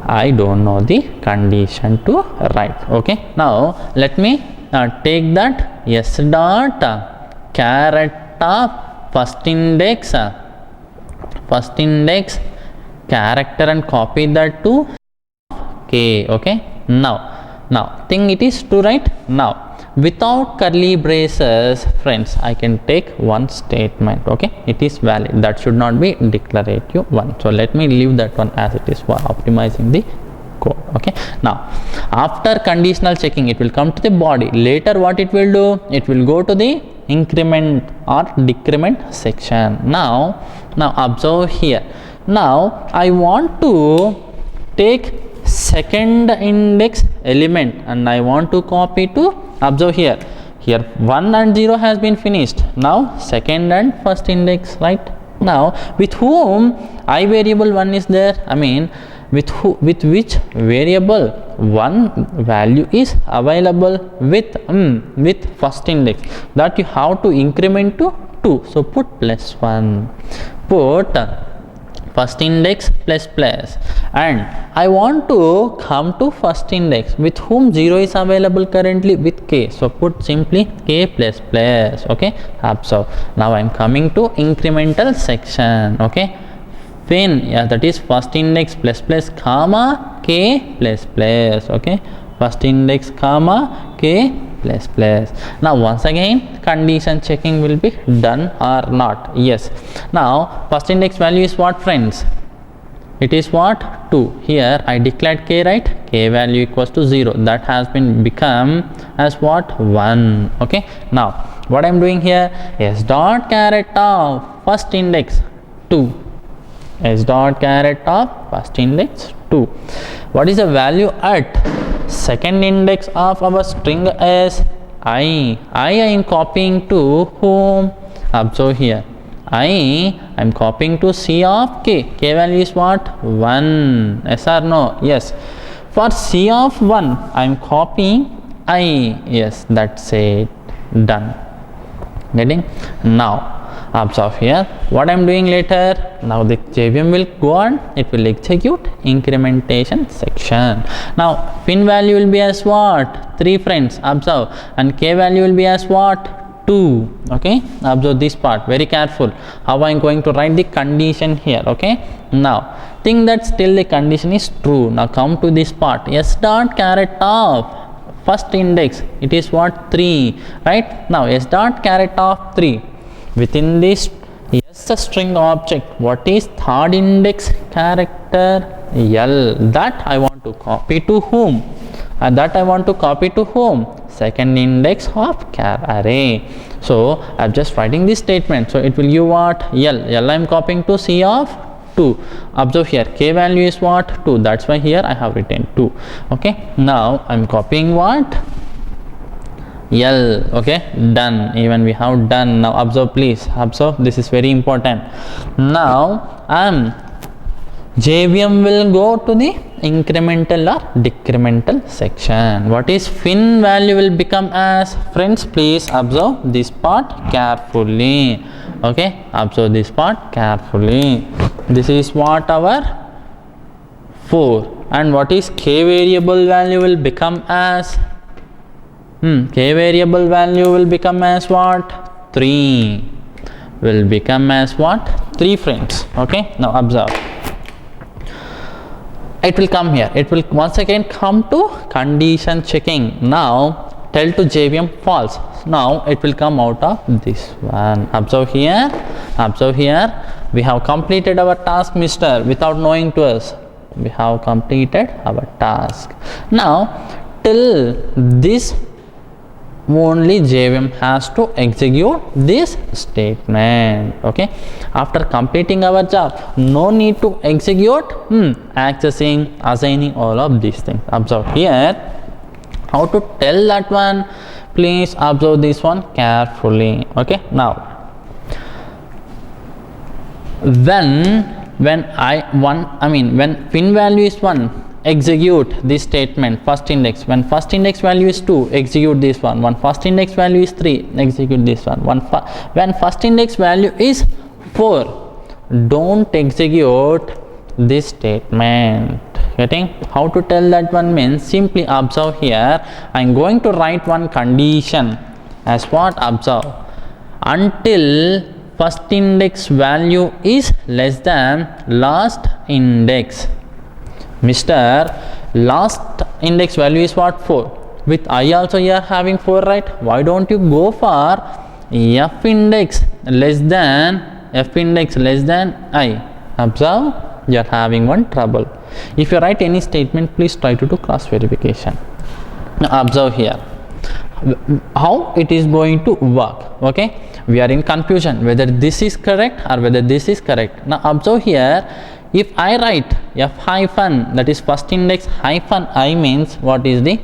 I don't know the condition to write. Okay, now let me take that s dot caret of first index character and copy that to k. Okay, now think it is to write. Now without curly braces, friends, I can take one statement. Okay, it is valid, that should not be declarative one. So let me leave that one as it is for optimizing the code. Okay, now after conditional checking, it will come to the body. Later what it will do, it will go to the increment or decrement section. Now observe here. Now I want to take second index element and I want to copy to, observe here 1 and 0 has been finished. Now second and first index, right? Now with whom I variable 1 is there, I mean with which variable one value is available with first index, that you have to increment to 2. So put +1, put first index plus, and I want to come to first index with whom 0 is available currently, with k. So put simply k plus. Okay, observe. Now I am coming to incremental section. Okay, when that is first index plus comma k plus. Okay, first index comma k plus. Now once again condition checking will be done or not. Yes, now first index value is what, friends? It is what? 2. Here I declared k, right? K value equals to 0, that has been become as what? 1. Okay, now what I am doing here, s dot caret of first index 2, s dot caret of first index 2. What is the value at second index of our string is I am copying to whom? Observe here, I am copying to c of k. K value is what? 1. Yes or no? Yes. For c of 1 I am copying I. Yes, that's it, done. Getting? Now observe here what I am doing later. Now the JVM will go on, it will execute incrementation section. Now pin value will be as what? 3, friends, observe, and k value will be as what? 2. Okay, observe this part very careful, how I am going to write the condition here. Okay, now think that still the condition is true. Now come to this part, s dot caret of first index, it is what? 3, right? Now s dot caret of 3, within this s string object, what is third index character? L. That I want to copy to whom? That I want to copy to whom? Second index of char array. So I am just writing this statement. So it will give what? L I am copying to c of 2. Observe here, k value is what? 2. That's why here I have written 2. Okay, now I am copying what? L. Okay, done. Even we have done. Now observe, please observe, this is very important. Now JVM will go to the incremental or decremental section. What is fin value will become as, friends, please observe this part carefully. Okay, observe this part carefully. This is what our 4, and what is k variable value will become as, k variable value will become as what? 3. Will become as what? 3, friends. Okay, now observe, it will come here, it will once again come to condition checking. Now tell to JVM false. Now it will come out of this one. Observe here, we have completed our task, mister, without knowing to us. We have completed our task. Now till this only JVM has to execute this statement. Okay, after completing our job, no need to execute accessing, assigning, all of these things. Observe here how to tell that one. Please observe this one carefully. Okay, now when pin value is 1, execute this statement first index. When first index value is 2, execute this one. When first index value is 3, execute this one. When first index value is 4, don't execute this statement. Getting? How to tell that one means simply observe here. I am going to write one condition as what? Observe. Until first index value is less than last index. Mr. Last index value is what? 4. With I also you are having 4, right? Why don't you go for f index less than I? Observe, you are having one trouble. If you write any statement, please try to do cross verification. Now observe here how it is going to work. Okay, we are in confusion whether this is correct or whether this is correct. Now observe here, if I write f hyphen, that is first index hyphen I, means what is the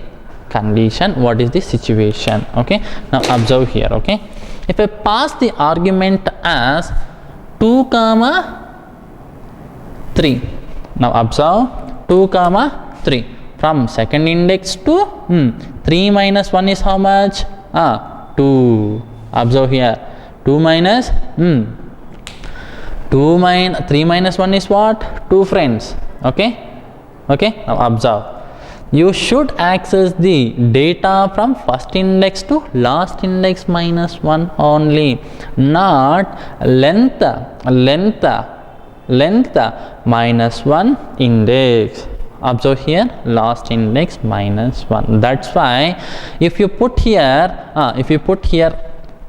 condition, what is the situation. Okay, now observe here. Okay, if I pass the argument as 2 comma 3, now observe 2 comma 3, from second index to 3 minus 1 is how much? 2. Observe here, 2 minus 3 minus 1 is what? 2, friends. Okay, now observe, you should access the data from first index to last index minus 1 only, not length minus 1 index. Observe here, last index minus 1. That's why if you put here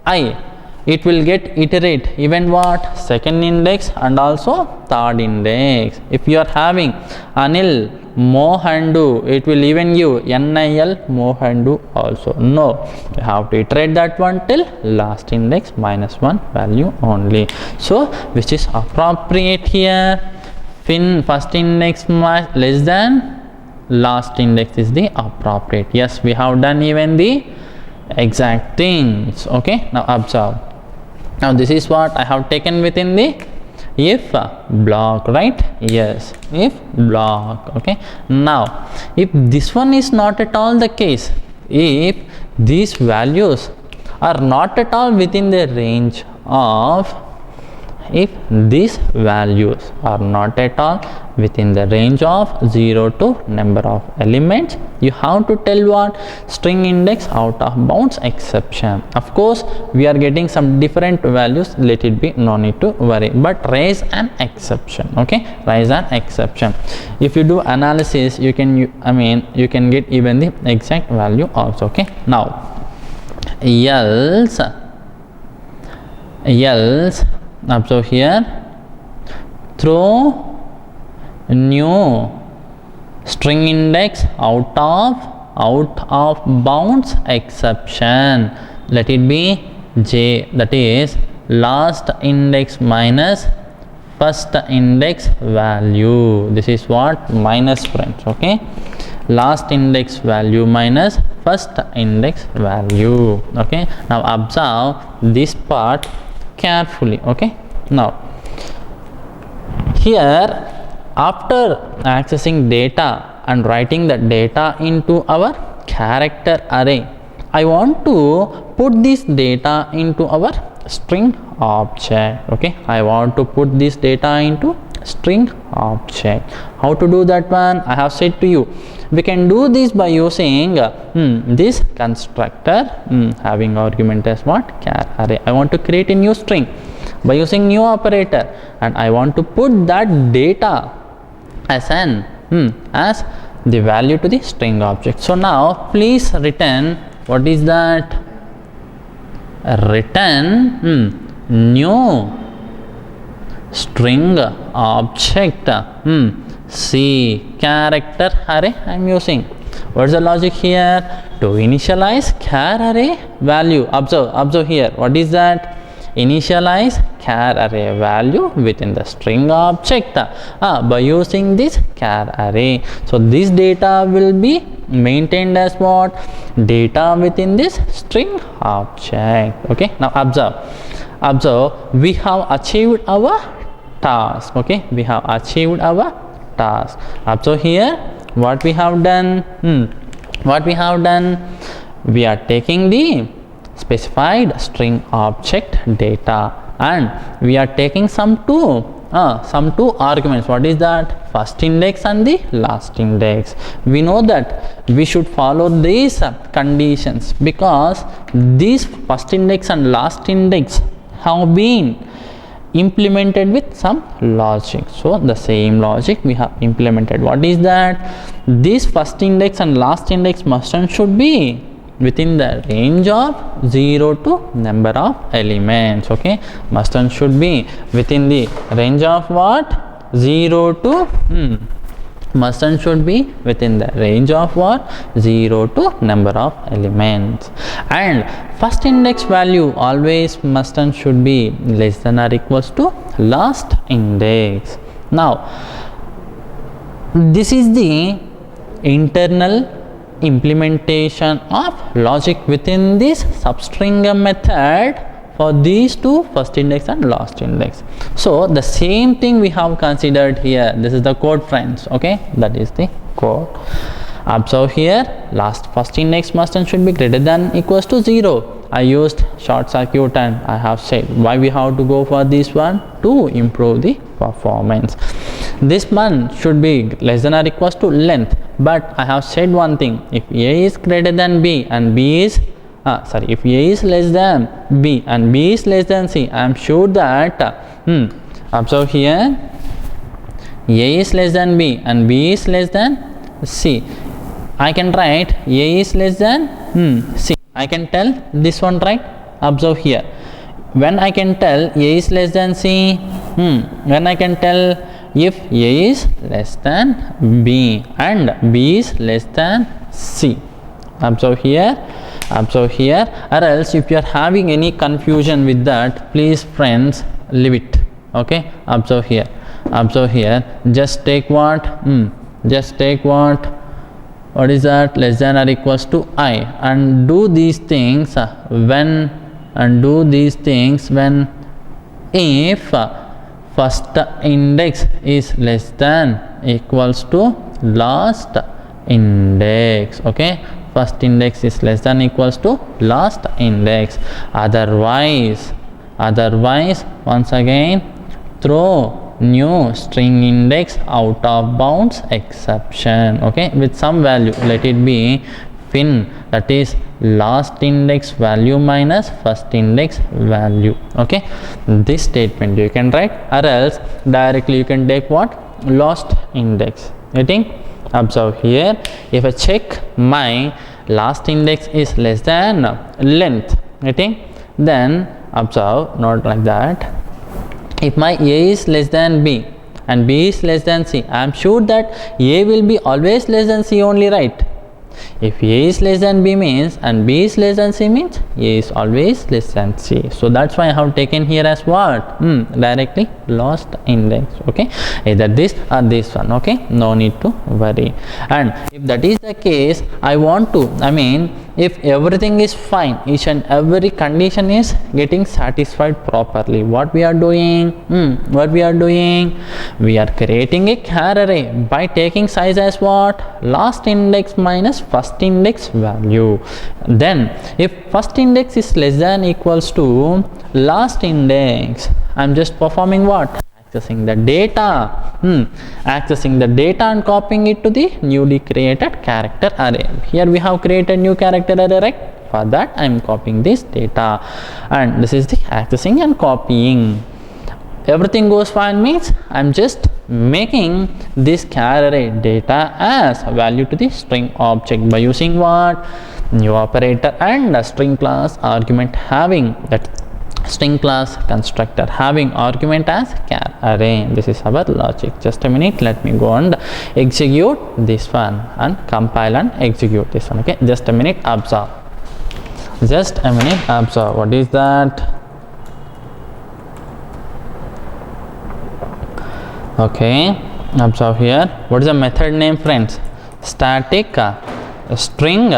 I, it will get iterate even what? Second index and also third index. If you are having Anil Mohandu, it will even give NIL Mohandu also. No, you have to iterate that one till last index minus 1 value only. So which is appropriate here? First index less than last index is the appropriate. Yes, we have done even the exact things. Okay, now observe. Now this is what I have taken within the if block, right? Yes, if block. Okay, now if this one is not at all the case, if these values are not at all within the range of, if these values are not at all within the range of 0 to number of elements, you have to tell what? String index out of bounds exception. Of course we are getting some different values, let it be, no need to worry, but raise an exception. Okay, raise an exception. If you do analysis, you can you can get even the exact value also. Okay, now else observe here, throw new string index out of bounds exception, let it be j, that is last index minus first index value. This is what? Minus, friends. Okay, last index value minus first index value. Okay, now observe this part carefully. Okay, now here after accessing data and writing the data into our character array, I want to put this data into our string object. Okay, I want to put this data into string object. How to do that one? I have said to you, we can do this by using this constructor having argument as what? Char array. I want to create a new string by using new operator, and I want to put that data as an as the value to the string object. So now please return, what is that? Return new string object C character array I am using. What is the logic here? To initialize char array value. Observe here, what is that? Initialize char array value within the string object by using this char array. So this data will be maintained as what? Data within this string object. Okay, now observe, we have achieved our task. Okay, we have achieved our task. Observe here, what we have done? We are taking the specified string object data and we are taking some two some two arguments. What is that? First index and the last index. We know that we should follow these conditions because these first index and last index have been implemented with some logic. So the same logic we have implemented. What is that? This first index and last index must and should be within the range of 0 to number of elements. Okay, must and should be within the range of what? 0 to must and should be within the range of what? 0 to number of elements. And first index value always must and should be less than or equals to last index. Now this is the internal implementation of logic within this substring method for these two, first index and last index. So the same thing we have considered here. This is the code, friends. Okay, that is the code. Observe here, first index must and should be greater than equals to 0. I used short circuit and I have said why we have to go for this one, to improve the performance. This one should be less than or equals to length, but I have said one thing, if A is greater than B and B is if A is less than B and B is less than C, I am sure that observe here, A is less than B and B is less than C. I can write A is less than C. I can tell this one, right? Observe here. When I can tell A is less than C, when I can tell if A is less than B and B is less than C. Observe here, or else if you are having any confusion with that, please friends leave it. Okay, observe here, just take what? What is that? Less than or equals to I, and do these things when if first index is less than equals to last index. Okay, first index is less than equals to last index. Otherwise once again throw new string index out of bounds exception. Okay, with some value, let it be fin, that is last index value minus first index value. Okay, this statement you can write, or else directly you can take what? Last index. Getting? Observe here, if I check my last index is less than length, getting, then observe, not like that. If my A is less than B and B is less than C, I am sure that A will be always less than C only, right? If A is less than B means and B is less than C means A is always less than C. So that's why I have taken here as what? Directly last index. Okay, either this or this one. Okay, no need to worry. And if that is the case, if everything is fine, each and every condition is getting satisfied properly, what we are doing? We are creating a char array by taking size as what? Last index minus first index value. Then if first index is less than equals to last index, I am just performing what? Accessing the data and copying it to the newly created character array. Here we have created new character array, right? For that I am copying this data, and this is the accessing and copying. Everything goes fine means I am just making this char array data as value to the string object by using what? New operator and a string class argument having that string class constructor having argument as char array. This is our logic. Just a minute, let me go and execute this one and compile and execute this one. Okay, just a minute, observe. What is that? Okay, observe here. What is the method name, friends? Static string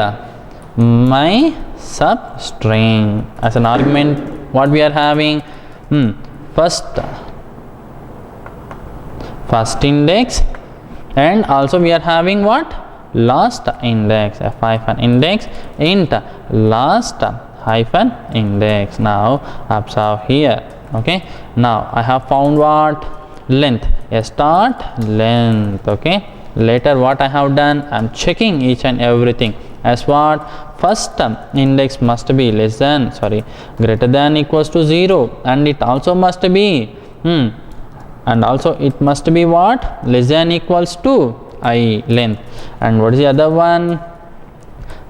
my substring. As an argument, what we are having? First index, and also we are having what? Last index. F hyphen index int last hyphen index. Now observe here. Okay, now I have found what? length, s dot length. Okay, later what I have done, I am checking each and everything as what, first index must be less than, greater than equals to 0, and it also must be and also it must be what, less than equals to I length. And what is the other one,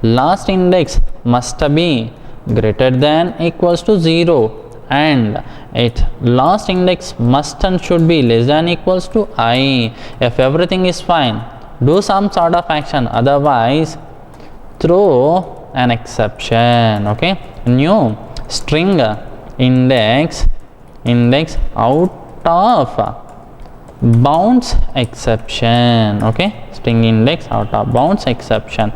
last index must be greater than equals to 0, and its last index must and should be less than equals to I. If everything is fine, do some sort of action, otherwise throw an exception. Okay, new string index out of bounds exception. Okay, string index out of bounds exception,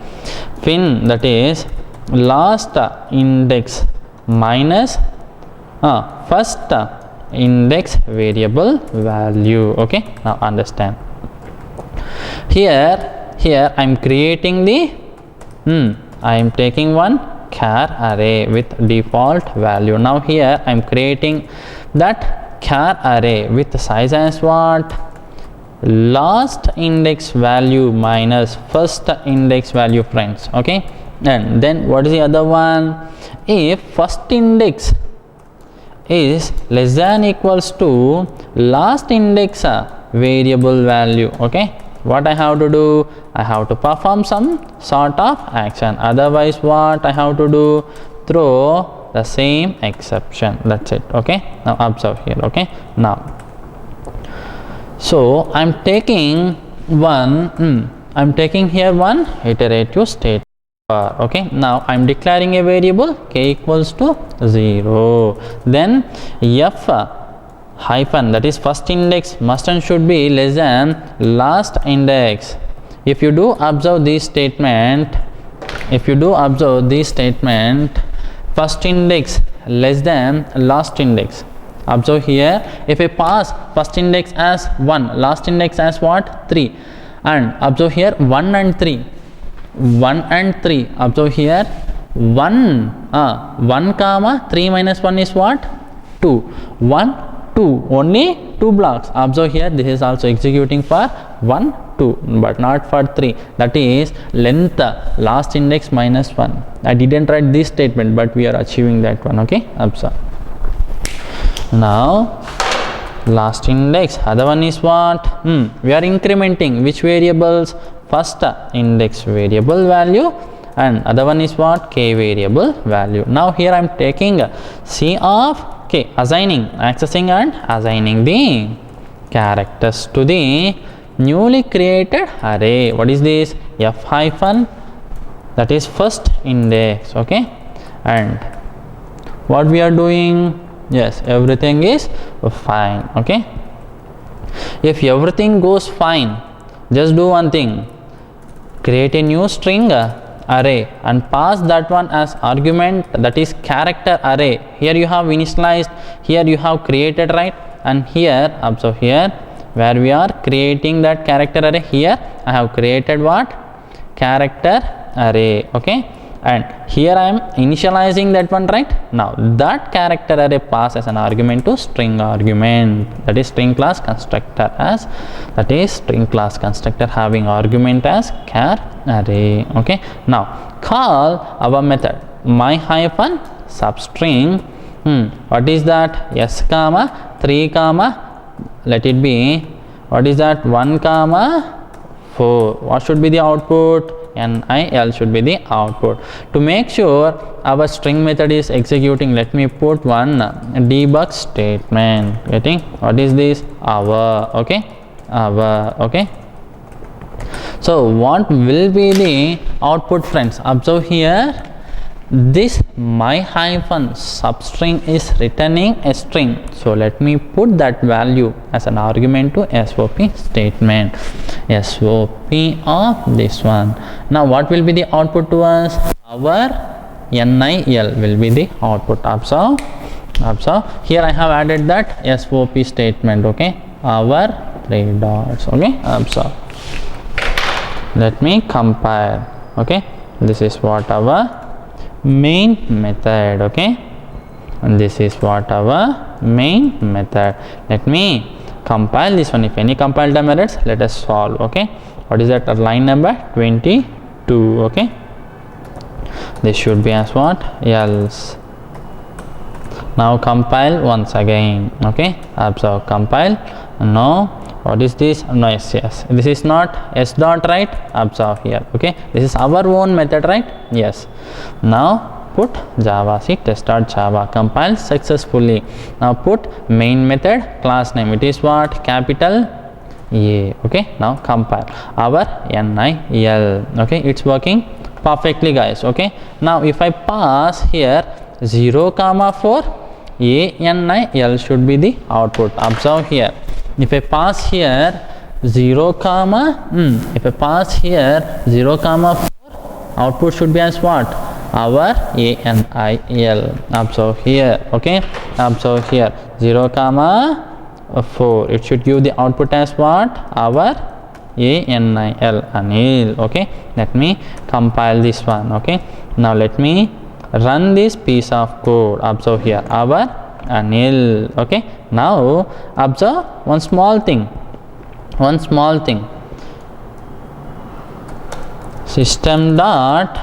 fin, that is last index minus first index variable value. Okay, now understand. Here I am creating the I am taking one char array with default value. Now here I am creating that char array with size as what, last index value minus first index value, friends. Okay, and then what is the other one, if first index is less than equals to last index variable value. Okay, what I have to do, I have to perform some sort of action, otherwise what I have to do, throw the same exception, that's it. Okay, now observe here. Okay, now so I'm taking here one iterative state. Okay, now I'm declaring a variable k equals to 0, then f hyphen, that is first index, must and should be less than last index. If you do observe this statement, first index less than last index, observe here, if I pass first index as 1, last index as what, 3, and observe here 1 and 3, observe here 1 comma 3 minus 1 is what, 2, 1 2, only 2 blocks. Observe here, this is also executing for 1 2 but not for 3, that is length last index minus 1. I didn't write this statement, but we are achieving that one. Okay, observe. Now last index, other one is what, we are incrementing which variables, first index variable value, and other one is what, k variable value. Now here I am taking C of k, accessing and assigning the characters to the newly created array. What is this, f hyphen, that is first index. Okay, and what we are doing, yes, everything is fine. Okay, if everything goes fine, just do one thing, create a new string array and pass that one as argument, that is character array. Here you have initialized, here you have created, right? And here observe here where we are creating that character array, here I have created what, character array. Okay, and here I am initializing that one, right? Now that character array pass as an argument to string argument, that is string class constructor, as that is string class constructor having argument as char array. Okay, now call our method my hyphen substring, what is that, s comma 3 comma, let it be, what is that, 1 comma 4. What should be the output, NIL should be the output. To make sure our string method is executing, let me put one debug statement. Getting, what is this, our. Okay, our. Okay, so what will be the output, friends? Observe here, this my hyphen substring is returning a string, so let me put that value as an argument to SOP statement, SOP of this one. Now what will be the output to us? Our NIL will be the output. Observe here I have added that SOP statement. Okay, our 3 dots. Okay, observe, let me compile. Okay, this is what our main method. Okay, and this is what our main method. Let me compile this one. If any compile time errors, let us solve. Okay, what is that? Line number 22. Okay, this should be as what? Else. Now compile once again. Okay, observe, compile. No, what is this? No, yes, this is not s dot, right? Observe here. Okay, this is our own method, right? Yes. Now put java c test.java, compile successfully. Now put main method class name, it is what? Capital A. Okay, now compile our nil. Okay, it's working perfectly, guys. Okay, now if I pass here 0, 4, ANIL should be the output. Observe here. If I pass here 0, if I pass here 0, 4, output should be as what? Our ANIL. Observe here. Okay, observe here 0, 4. It should give the output as what? Our ANIL, anil. Okay, let me compile this one. Okay, now let me run this piece of code. Observe here, our anil. Okay, now observe one small thing. System dot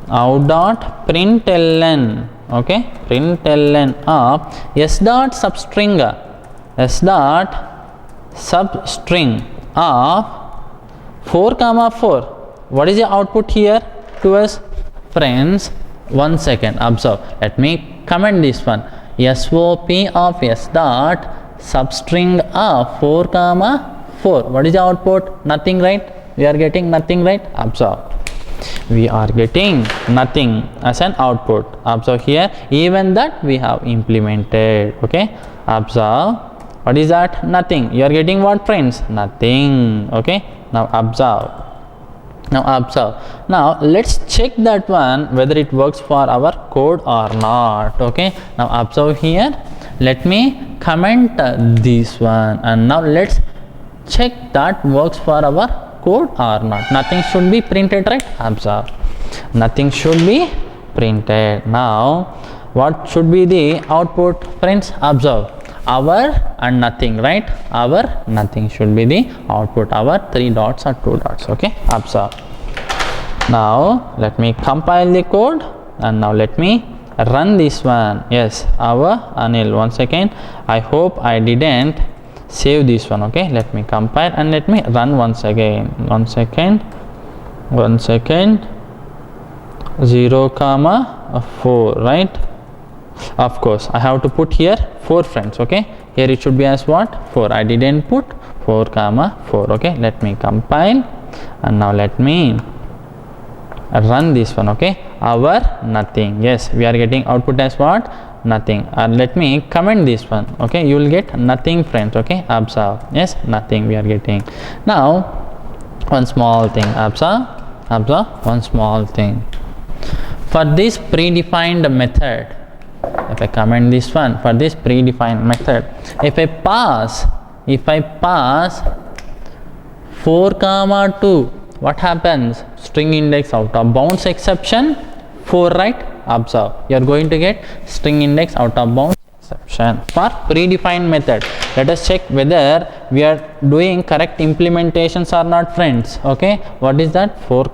out dot println. Okay, println of s dot substring of 4, 4. What is the output here to us, friends? One second, observe. Let me comment this one. SOP of s dot substring of 4, 4. What is the output? Nothing, right? We are getting nothing, right? Observe. We are getting nothing as an output. Observe here. Even that we have implemented. Okay. Observe. What is that? Nothing. You are getting what, friends? Nothing. Okay. Now observe. Now let's check that one whether it works for our code or not. Okay, now observe here. Let me comment this one, and now let's check that works for our code or not. Nothing should be printed, right? Observe, nothing should be printed. Now what should be the output, friends? Observe, our and nothing, right? Our nothing should be the output. Our 3 dots or 2 dots. Okay, observe. Now let me compile the code, and now let me run this one. Yes, our anil. One second, I hope I didn't save this one. Okay, let me compile and let me run once again. One second, 0, 4, right? Of course I have to put here 4, friends. Okay, here it should be as what? 4. I didn't put 4, 4. Okay, let me compile, and now let me run this one. Okay, our nothing. Yes, we are getting output as what? Nothing. And let me comment this one. Okay, you will get nothing, friends. Okay, observe. Yes, nothing we are getting. Now one small thing. Observe one small thing. For this predefined method, if I comment this one, for this predefined method, if I pass 4, 2, what happens? String index out of bounds exception 4, right? Observe, you are going to get string index out of bounds exception for predefined method. Let us check whether we are doing correct implementations or not, friends. Okay, what is that? 4,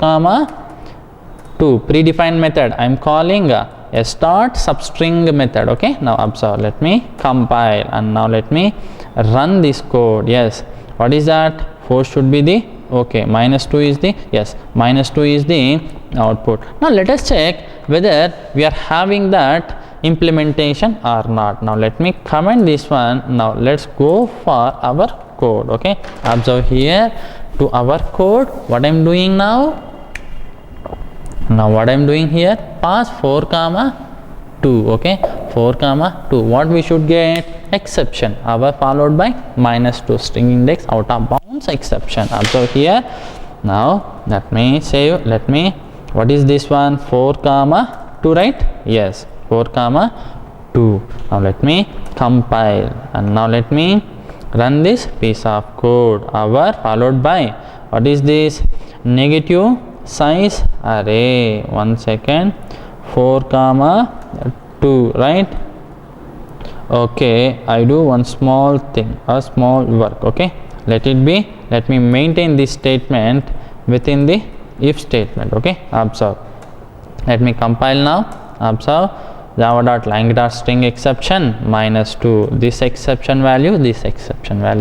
2 predefined method. I am calling s dot substring method. Okay, now observe. Let me compile, and now let me run this code. Yes, what is that? 4 should be the, okay, -2 is the, yes, -2 is the output. Now let us check whether we are having that implementation or not. Now let me comment this one. Now let's go for our code. Okay, observe here to our code. What I am doing now? Now what I am doing here? Pass 4, 2. Okay, 4, 2. What we should get? Exception. Our followed by -2 string index out of bounds exception. Observe here. Now let me save. Let me. What is this one? 4, 2, right? Yes, 4, 2. Now let me compile, and now let me run this piece of code. Our followed by, what is this? Negative size array. One second, 4, 2, right? Okay, I do one small thing, a small work. Okay, let it be. Let me maintain this statement within the if statement. Okay, observe. Let me compile now. Observe java.lang.string exception -2. This exception value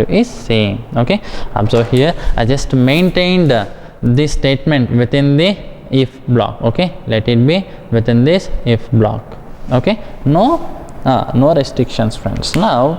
is same. Okay, observe here I just maintained this statement within the if block. Okay, let it be within this if block. Okay, no restrictions, friends. Now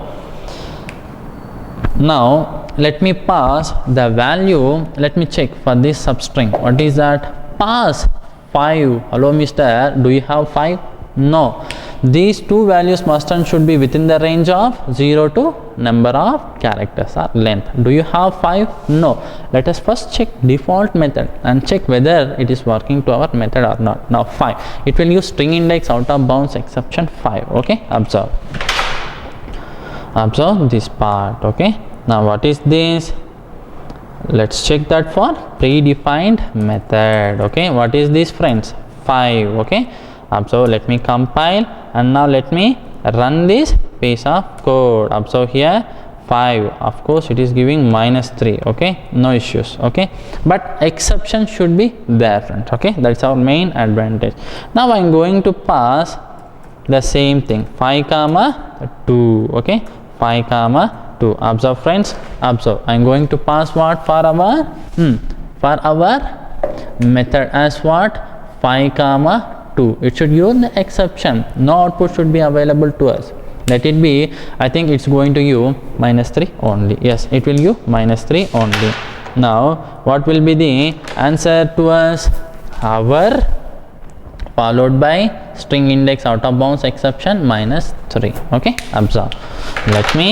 let me pass the value. Let me check for this substring. What is that? Pass 5. Hello mister, do you have 5? No. These two values must and should be within the range of 0 to number of characters or length. Do you have 5? No. Let us first check default method and check whether it is working to our method or not. Now 5. It will use string index out of bounds exception 5. Okay, observe this part. Okay, now what is this? Let's check that for predefined method. Okay, what is this, friends? 5. Okay, observe. Let me compile and now let me run this piece of code. Observe here 5. Of course it is giving -3. Okay, no issues. Okay, but exception should be there, friends. Okay, that's our main advantage. Now I'm going to pass the same thing, 5 comma 2. Okay, 5 comma 2. Observe, friends, observe. I'm going to pass what for our method as what? 5 comma 2. It should use the exception. No output should be available to us. Let it be. I think it's going to use -3 only. Yes, it will use -3 only. Now what will be the answer to us? Hour followed by string index out of bounds exception -3. Okay, observe. Let me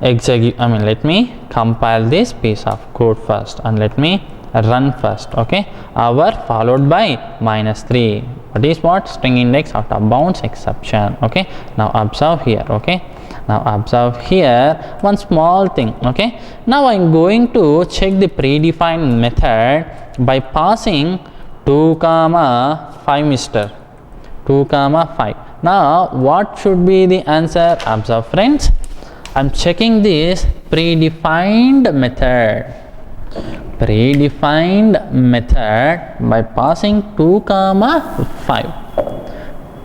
let me compile this piece of code first and let me run first. Okay, hour followed by -3. What is what? String index out of bounds exception. Okay, now observe here. Okay, now observe here one small thing. Okay, now I'm going to check the predefined method by passing 2 comma 5, mister. 2 comma 5. Now what should be the answer? Observe, friends, I'm checking this predefined method by passing 2 comma 5.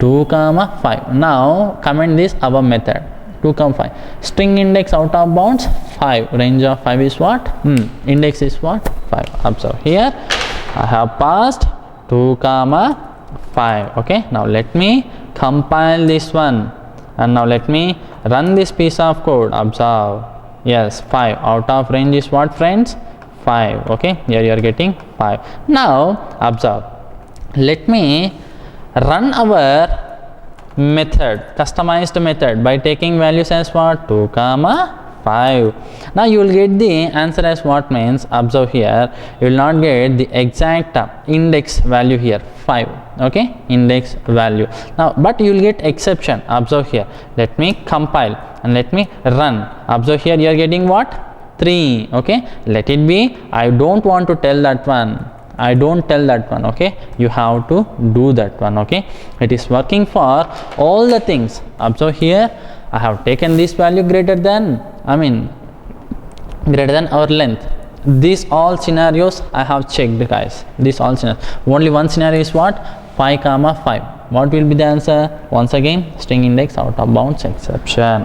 2 comma 5. Now comment this our method 2 comma 5. String index out of bounds 5. Range of 5 is what? Index is what? 5. Observe here I have passed 2 comma 5. Okay, now let me compile this one and now let me run this piece of code. Observe, yes, 5 out of range is what, friends? 5. Okay, here you are getting 5. Now observe, let me run our method, customized method, by taking values as what? 2 comma 5. Now you will get the answer as what? Means observe here, you will not get the exact index value here, 5. Okay, index value. Now but you will get exception. Observe here, let me compile and let me run. Observe here, you are getting what? 3. Okay, let it be. I don't want to tell that one. I don't tell that one. Okay, you have to do that one. Okay, it is working for all the things. Observe here, I have taken this value greater than our length. These all scenarios I have checked, guys. These all scenarios. Only one scenario is what? 5 comma 5. What will be the answer? Once again, string index out of bounds exception.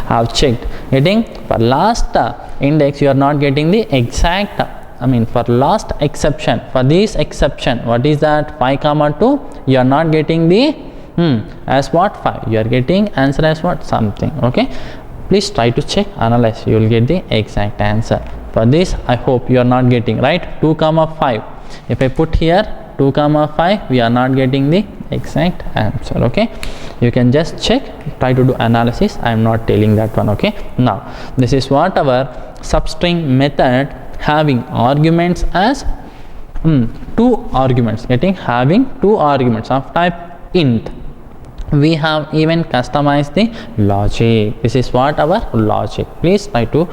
I have checked. Getting for last index, you are not getting the exact. For last exception, for this exception, what is that? 5 comma 2. You are not getting the as what? 5. You are getting answer as what? Something. Okay, please try to check, analyze. You will get the exact answer. For this, I hope you are not getting right. 2 comma 5. If I put here 2 comma 5, we are not getting the exact answer. Okay, you can just check, try to do analysis. I am not telling that one. Okay, now this is what our substring method having arguments as 2 arguments, having 2 arguments of type int. We have even customized the logic. This is what our logic. Please try to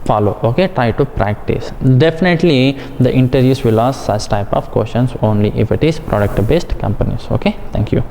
follow. Okay, try to practice. Definitely the interviews will ask such type of questions only if it is product based companies. Okay, thank you.